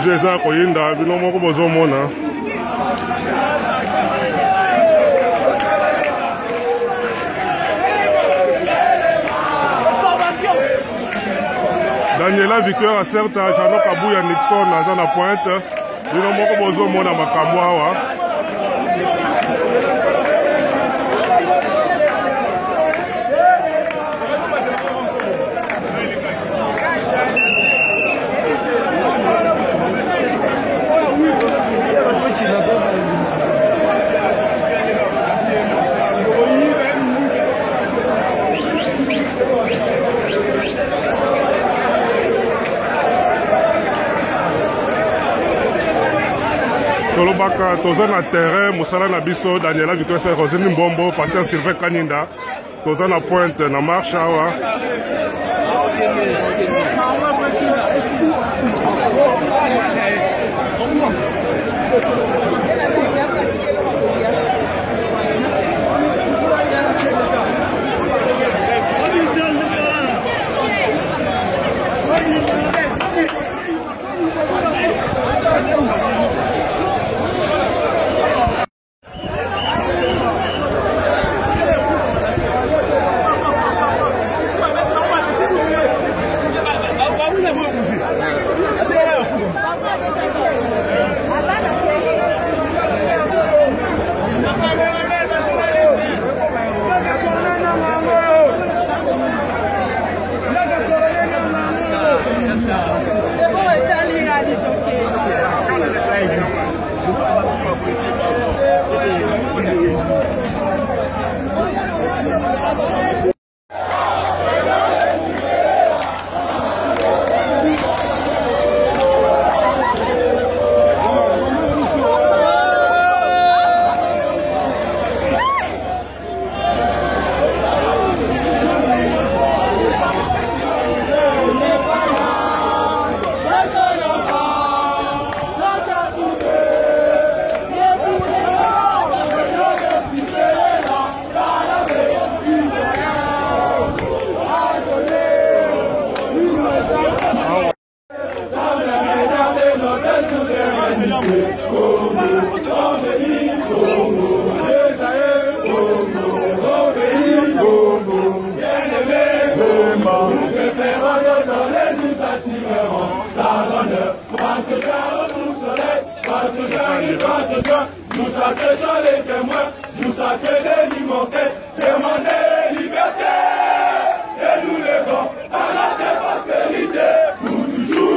jeu eza koyinda bino moko bozomona. Daniela Victoire certes Jano Kabuya Nixon aza na pointe bino moko bozomona makambo awa. Tolobaka toza na terrain musala na biso Daniela Victoire Rosine Mbombo patient Sylvain Kaninda toza na pointe na marche awa. Nous sacrés sont les témoins, nous sacrés les limoqués, c'est mon liberté. Et nous les bons à notre prospérité pour toujours.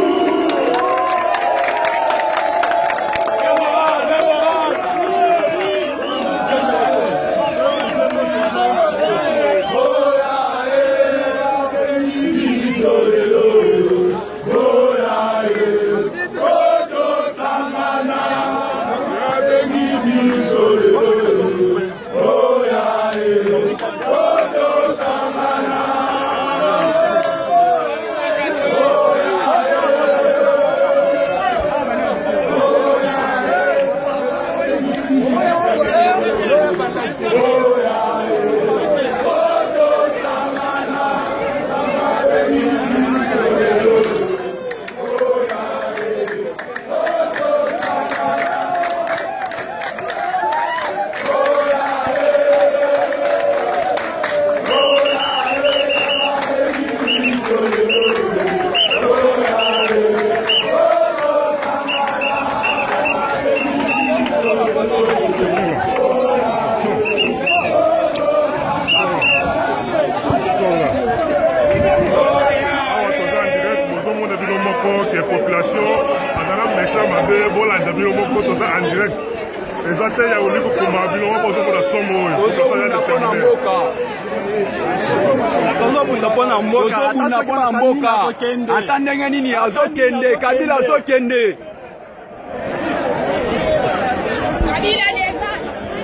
Atandenge nini azokende Kabila azokende.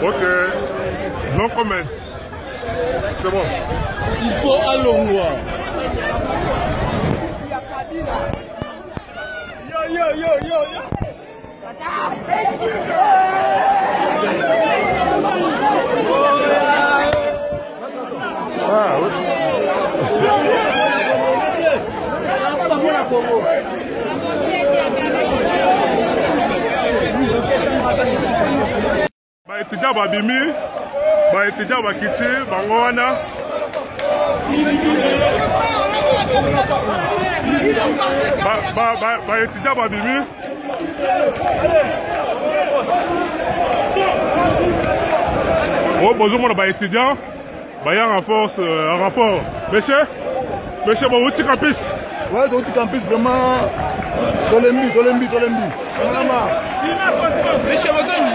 Ok, no comment. C'est bon. Il faut allongwa. Yo. Ah, oui. Congo. étudiant babimi, ba étudiant bakiti, bango wana. Ba étudiant babimi. Oh, bonjour mon étudiant. Bah, il y a un renfort. Monsieur, bon, où tu campus? Ouais, donc tu campus vraiment. Dolembi. Monsieur Wazani.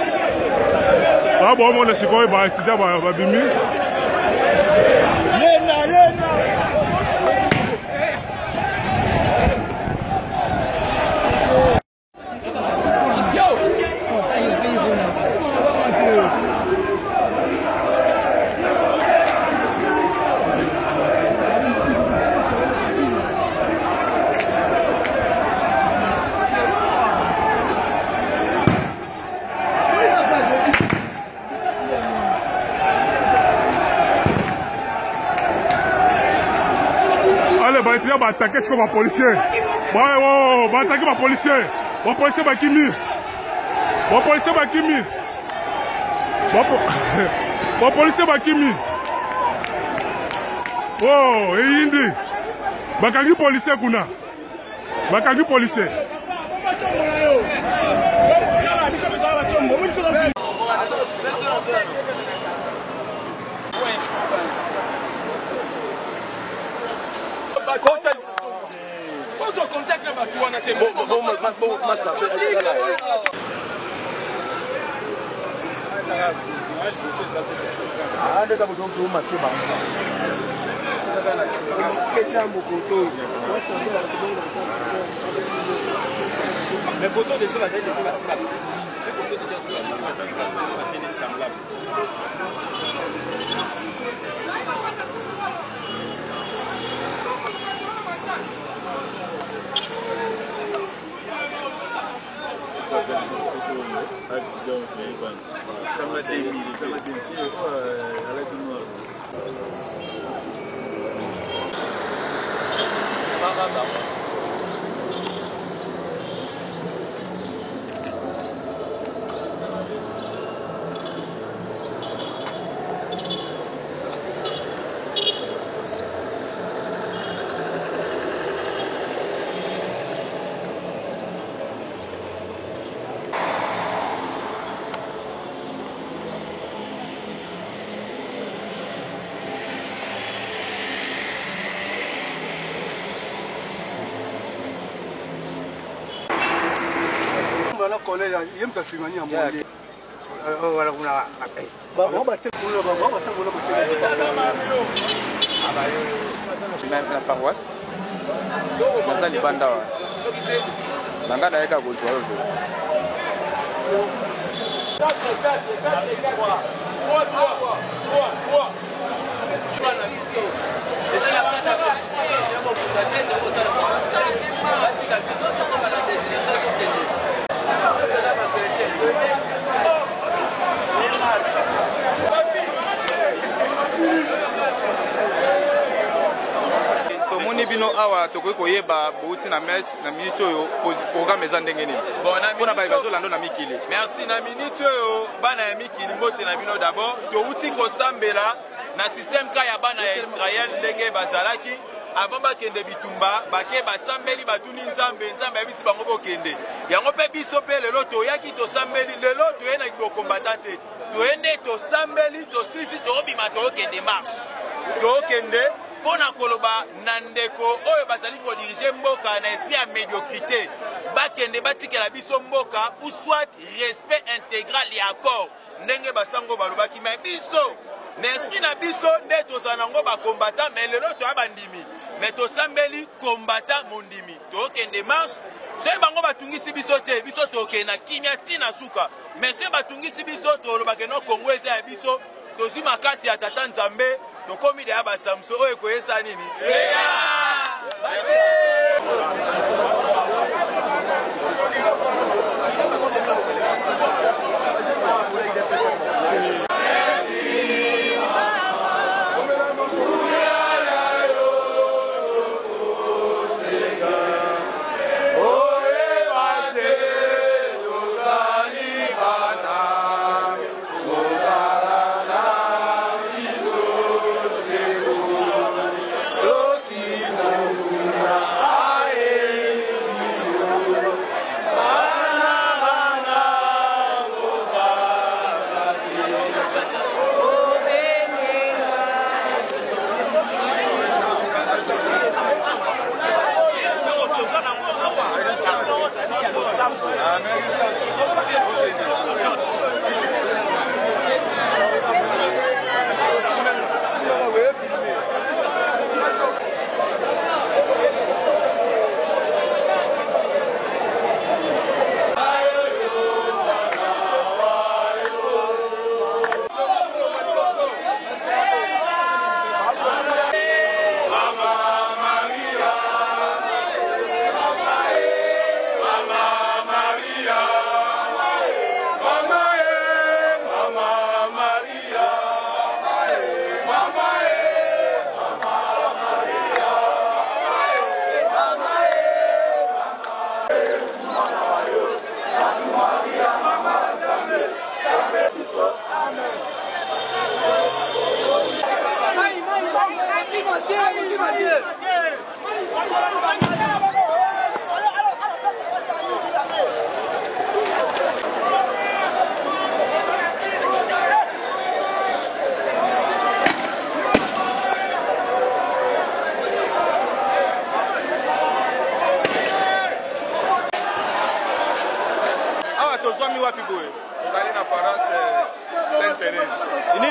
Ah bon, mon étudiant, bah, étudiant, bah, bimi. Il va attaquer ce qu'on va policier. Ouais, va attaquer ma policier. Mon policier va kimi. Mon policier va kimi. Mon policier va kimi. Oh, et indi. Bakagi policier kuna. Bakagi policier. Mais pourtant, déjà, la c'est semblable. C'est pourtant déjà c'est semblable. La paroisse, dans les bandes, dans la Gaïka, vous jouez. Bino awa to ko yeba bouti na mes na minute yo programme ezandenge nini bon na bazo lando na mikili merci na minute yo bana ya mikili mbote na bino d'abord to uti ko sambela na système ka ya bana ya Israël ndenge bazalaki avant bakende bitumba bake basambeli batuni nzambe ya bisi bango bokende yango pe biso pe lelo to yaki to sambeli lelo to yena ko combatante to ende to sambeli to sisi to bima to kende marche to kende pona koloba nandeko oyo bazali ko diriger mboka na esprit ya médiocrité bakende batikela biso mboka ou soit respect intégral et accord ndenge basango balobaki mais biso na esprit na biso nde tozanango ba combattant mais lelo to abandimi mais to sambeli combattant mondimi to kende marche c'est bango batungisi biso te biso to kena kimia tina suka mais c'est batungisi biso to lobaka no Congo eza ya biso to zi makasi ya tata Nzambe to komi de aba Samso oyo koyesa nini Oh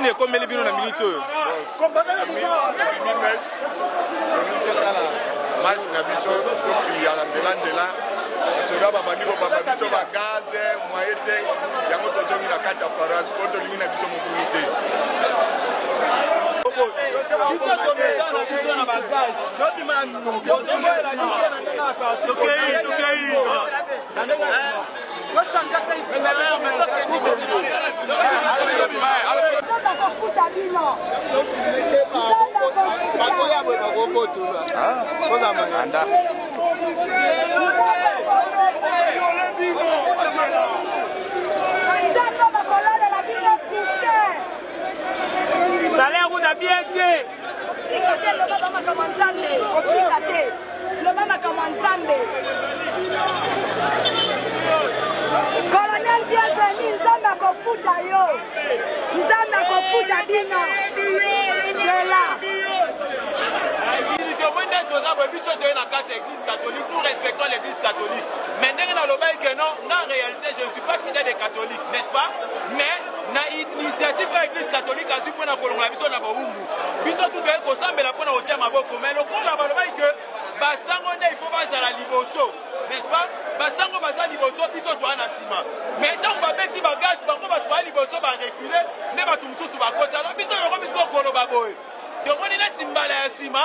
nini ekomeli bino na minute oyo match na biso tokuyaka nzela basoda babandi kobamba biso bagaze moye te yango tozongi na kati ya parage po tolingi na biso mokulu te salaire ou bien colonel bienvenu nzambe akofuta yo nzambe akofuta bino zela biso toye na kati ya église catholique, nous respectons l'église catholique. Mais dans le non, en réalité, je ne suis pas fidèle des catholiques, n'est-ce pas? Mais na initiative de l'église catholique a su pour la Colombie, biso na baumbu. Biso tout bien qu'on semble la pour la otia maboko. Mais le corps là-bas, que basango il faut pas à la liboso, n'est-ce pas? Basango basa liboso, biso toi na sima. Mais tant qu'on va bêti bagage, bango va toi liboso va reculer, ne va tout sous ba côté. Alors biso le remis ko kolo baboy. Donc on est na timbala ya sima.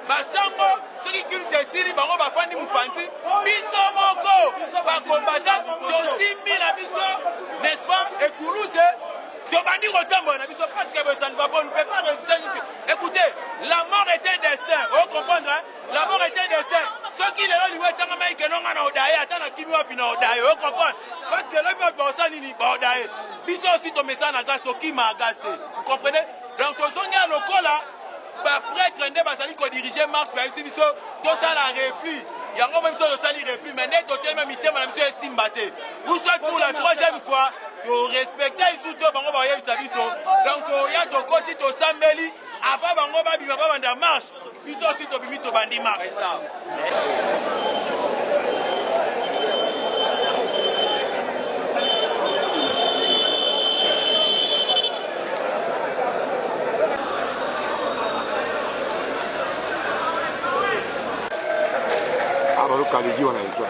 Basango soki culte sili bango bafandi mupanzi biso moko ba combattant tosimi na biso n'est-ce pas et Koulouse tobandi kotambola na biso parce que ça ne va pas, on ne peut pas résister jusque. Écoutez, la mort est un destin, vous comprenez hein? La mort est un destin. Ceux qui le lui tanga mai que non na odaye atana kimi wapi na odaye, vous comprenez? Parce que le peuple bossa nini ba odaye biso aussi to message na gasto qui m'a gasté, vous comprenez? Donc tozonga lokola ba prêtre ndé bazali ko diriger marche ba biso to ça la repli yango même so sali repli mais ndé to tellement mitema na biso esimbate vous savez pour la troisième fois to respecter isu to bango ba yebisa biso donc to ya to koti to sambeli avant bango ba bima ba banda marche biso aussi to bimi to bandi marche kaliji wanaitwa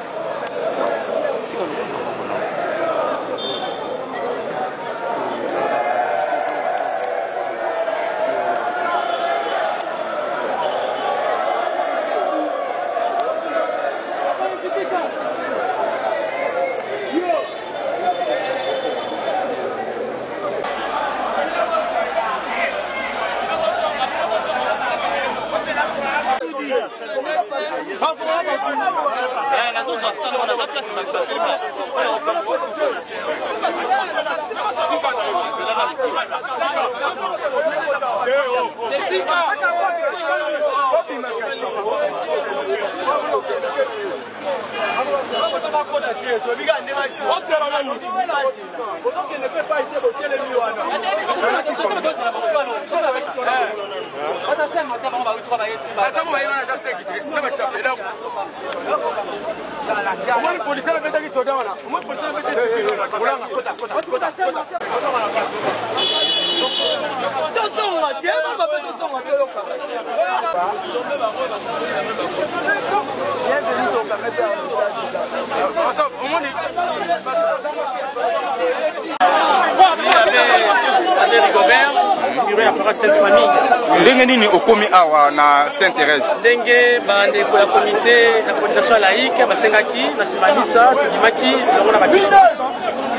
ndenge nini okomi awa na Sainte-Thérèse ndenge bandeko ya komite ya coordination laïque basengaki na simamisa tudimaki longo na bakristo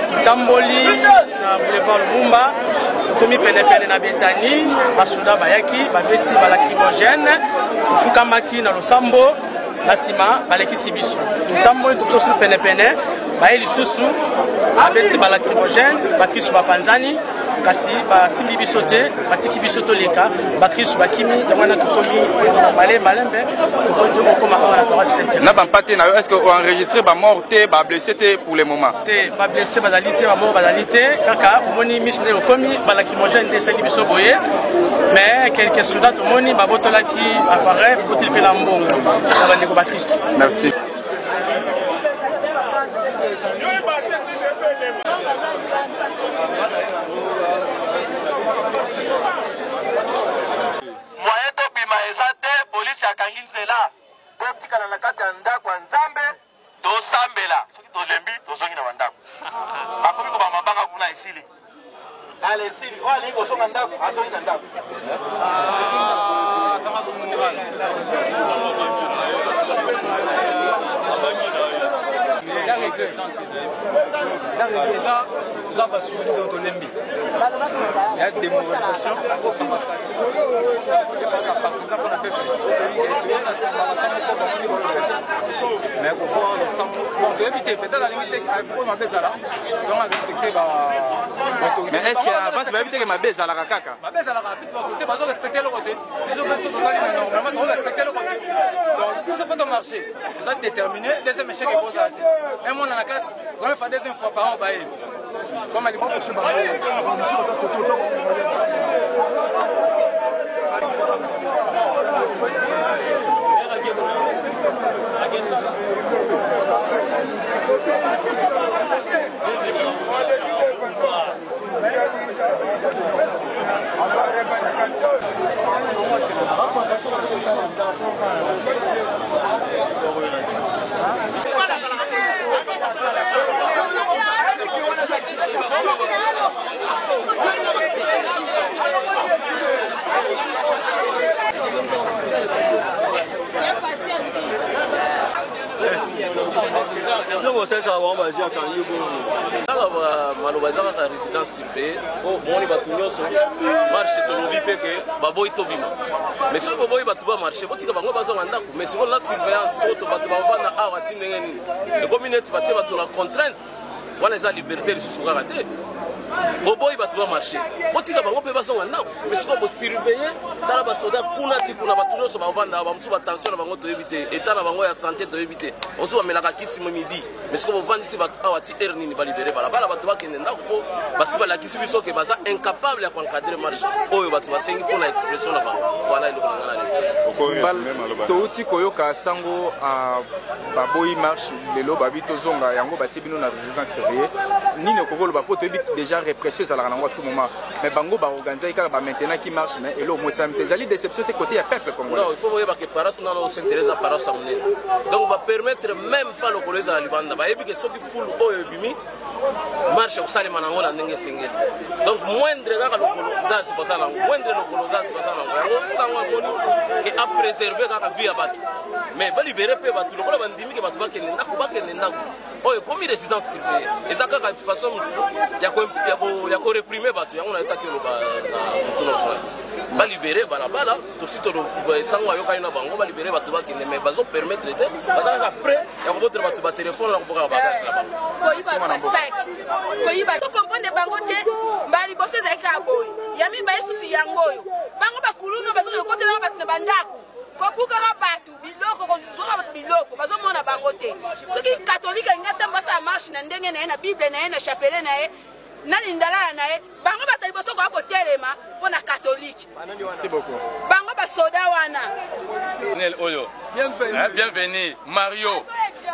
tutamboli na boulevard Lumumba tokomi penepene na Betani basuda bayaki babeti balacrymogène tufukamaki na losambo na nsima balekisi biso tutamboli tokosi penepene baye lisusu babeti balacrymogène bakristo bapanzani kasi basimbi biso te batiki biso toleka bakristo bakimi yango wana tokomi malembe tokoma awa na paroisse Sainte-Thérèse na bampate na yo est-ce que enregistré ba mort te ba blessé te pour le moment te ba blessé bazali te ba mort bazali te kaka omoni mission okomi balacrymogène de sali biso boye mais quelques soldats omoni babotolaki appareil botil pe na mbongo na bandeko bakristo merci. Il y a des démoralisation à cause de ça. Face à partisans qu'on appelle mais pour voir ensemble, bon, de éviter peut-être à la limite pour ma baisse là, donc respecter l'autorité. Mais est-ce qu'avant c'est pas éviter que ma baisse à la caca? Ma baisse à la caca, puis l'autorité va respecter le côté. Ils ont besoin de normalement respecter le côté. Donc tout ce fait au marché, ils doivent déterminer deuxième échec et pose à terre. Même moi dans la classe, quand même faire deuxième fois par an au bail. Comme elle est malobazaka résidence surveillée omoni bato nyonso marche tolobi mpe ke baboyi tobima mais soki boboyi bato bamarche botika bango bazonga ndako mais sikoyo na surveillance to bato bavanda awa ti ndenge nini ekomi neti batie bato na contrainte wana eza liberté lisusu kaka te boboyi bato bamarche botika bango mpe bazonga ndako mais sikoyo bosurveille tala basoda kuna ti kuna bato nyonso bavanda awa bamosusu batension na bango toyebi te eta na bango ya santé toyebi te bamosusu bamelaka kisi mo midi mais sikoyo bovandisi bato awa ti ere nini balibere balabala bato bakende ndako mpo basi balakisi biso ke baza incapable ya koencadre marche oyo bato basengi mpona expression na bango wana eloko na ngana touti koyoka sango baboyi marche lelo babi tozonga yango batie bino na résidence surveillée nini okokoloba mpo toyebi déjà répression ezalaka nango à tout moment mais bango baorganize kaka bamaintenant qui marche mais elo mo samte ezali déception te côté ya peuple congolais. Non, il faut voir que paroisse nano s'intéresse à paroisse amnene. Donc va permettre même pas le collège à libanda ba yebi que soki full oyo bimi marche au salima nango la ndenge sengeli. Donc moindre kaka lokolo gaz pasana moindre lokolo gaz pasana yango sangwa moni que a préserver kaka vie ya bato. Mais ba libérer pe bato lokolo bandimi ke bato bakende ndako oyo komi résidence surveillée ezaka ka façon ya ko réprimer bato yango na etaki lo ba tout notre ba libérer balabala to sito lo sango ayoka ina bango ba libérer bato bakende mais bazo permettre te bazaka frais ya ko botre bato ba téléphone na ko boka bagage na bango koyiba basaki koyiba so comprendre bango te mbali bose za ka boy yami ba yesu si yango oyo bango bakuluno bazo ko kotela bato na bandako kobuka bato biloko kozoka bato biloko bazomona bango te soki catholique ngata mbasa marche na ndenge na ye na bible na ye na chapelet na ye na lindala na ye bango batali boso ko kotelema pona catholique. Merci beaucoup. Bango ba soda wana. Nel oyo. Bienvenue Mario.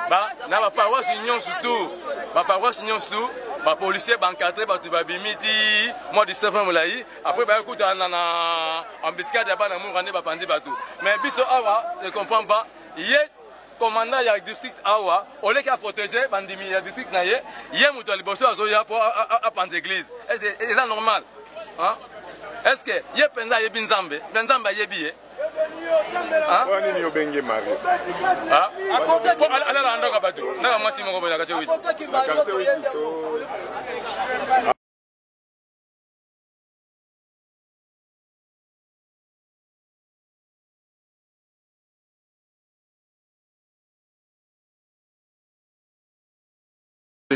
Ba na ba paroisse union surtout. Ba paroisse union surtout. Ba policier ba encadrer ba tu ba bimiti moi de Stéphane Moulayi après ba écoute na embuscade ya ba na murande ba pandi ba tout. Mais biso awa je comprends pas. Yé commandant ya district awa olé ka protéger bandimi ya district na ye muto liboso azoya pour à pandi église. Est-ce ça normal? Hein? Est-ce que yé penza yé binzambe yebi ye? Hein? Wani ni obenge Mario. Ah? Ala la ndaka batu. Na mwasi moko bona kache 8.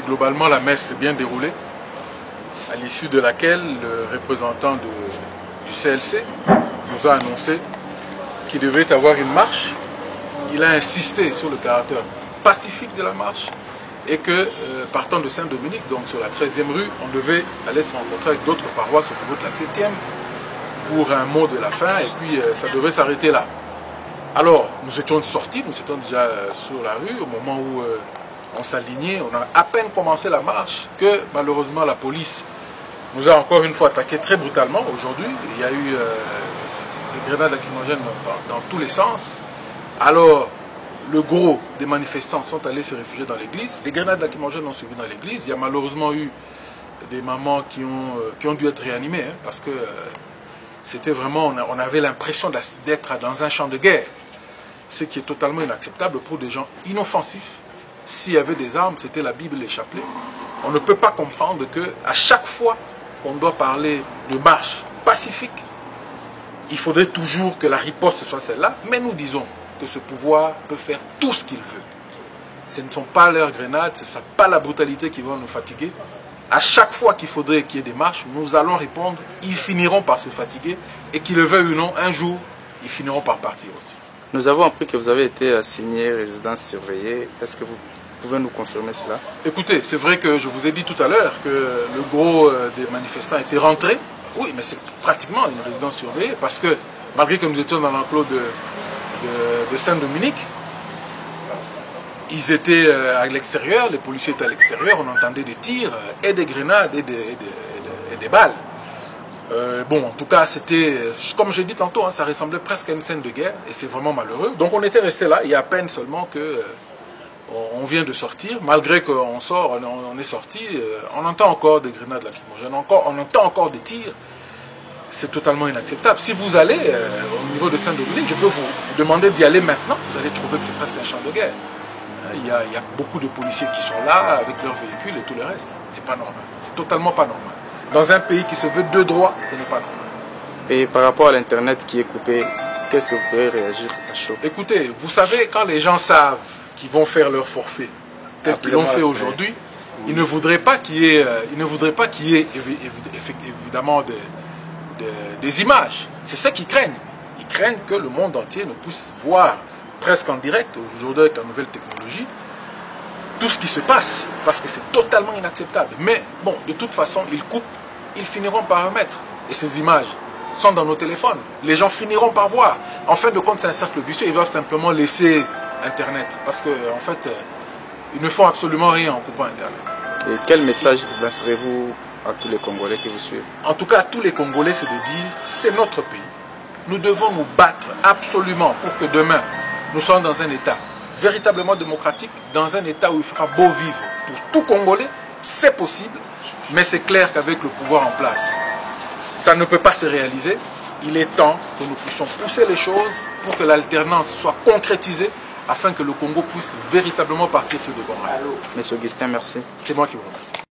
Globalement, la messe s'est bien déroulée, à l'issue de laquelle le représentant du CLC nous a annoncé qu'il devait avoir une marche. Il a insisté sur le caractère pacifique de la marche et que partant de Saint-Dominique, donc sur la 13e rue, on devait aller se rencontrer avec d'autres paroisses au niveau de la 7e pour un mot de la fin et puis ça devait s'arrêter là. Alors, nous étions sortis, nous étions déjà sur la rue au moment où on s'alignait, on a à peine commencé la marche que malheureusement la police nous a encore une fois attaqué très brutalement. Aujourd'hui, il y a eu des grenades lacrymogènes dans tous les sens. Alors, le gros des manifestants sont allés se réfugier dans l'église. Les grenades lacrymogènes ont suivi dans l'église. Il y a malheureusement eu des mamans qui ont dû être réanimées, hein, parce que c'était vraiment, on avait l'impression d'être dans un champ de guerre, ce qui est totalement inacceptable pour des gens inoffensifs. S'il y avait des armes, c'était la Bible et les chapelets. On ne peut pas comprendre qu'à chaque fois qu'on doit parler de marche pacifique, il faudrait toujours que la riposte soit celle-là, mais nous disons que ce pouvoir peut faire tout ce qu'il veut. Ce ne sont pas leurs grenades, ce n'est pas la brutalité qui va nous fatiguer. À chaque fois qu'il faudrait qu'il y ait des marches, nous allons répondre, ils finiront par se fatiguer, et qu'ils le veuillent ou non, un jour, ils finiront par partir aussi. Nous avons appris que vous avez été assigné résidence surveillée. Est-ce que vous pouvez nous confirmer cela? Écoutez, c'est vrai que je vous ai dit tout à l'heure que le gros des manifestants était rentré. Oui, mais c'est pratiquement une résidence surveillée, parce que malgré que nous étions dans l'enclos de Saint-Dominique, ils étaient à l'extérieur, les policiers étaient à l'extérieur, on entendait des tirs et des grenades et des balles. Bon, en tout cas, c'était, comme j'ai dit tantôt, hein, ça ressemblait presque à une scène de guerre et c'est vraiment malheureux. Donc on était resté là, il y a à peine seulement que on vient de sortir. Malgré qu'on sort, on est sorti, on entend encore des grenades lacrymogènes, on entend encore des tirs. C'est totalement inacceptable. Si vous allez au niveau de Saint-Dominique, je peux vous demander d'y aller maintenant, vous allez trouver que c'est presque un champ de guerre. Il y a beaucoup de policiers qui sont là avec leurs véhicules et tout le reste. C'est pas normal. C'est totalement pas normal. Dans un pays qui se veut de droit, ce n'est pas normal. Et par rapport à l'Internet qui est coupé, qu'est-ce que vous pouvez réagir à chaud? Écoutez, vous savez, quand les gens savent qu'ils vont faire leur forfait, tel qu'ils l'ont fait aujourd'hui, ils ne voudraient pas qu'il y ait, évidemment des images. C'est ça qu'ils craignent. Ils craignent que le monde entier ne puisse voir presque en direct, aujourd'hui avec la nouvelle technologie, tout ce qui se passe, parce que c'est totalement inacceptable. Mais bon, de toute façon, ils coupent, ils finiront par remettre. Et ces images sont dans nos téléphones. Les gens finiront par voir. En fin de compte, c'est un cercle vicieux. Ils doivent simplement laisser Internet, parce qu'en fait, ils ne font absolument rien en coupant Internet. Et quel message lancerez-vous à tous les Congolais qui vous suivent? En tout cas, à tous les Congolais, c'est de dire, c'est notre pays. Nous devons nous battre absolument pour que demain, nous sommes dans un État véritablement démocratique, dans un État où il fera beau vivre pour tout Congolais. C'est possible, mais c'est clair qu'avec le pouvoir en place, ça ne peut pas se réaliser. Il est temps que nous puissions pousser les choses pour que l'alternance soit concrétisée afin que le Congo puisse véritablement partir sur de bons rails. Monsieur Augustin, merci. C'est moi qui vous remercie.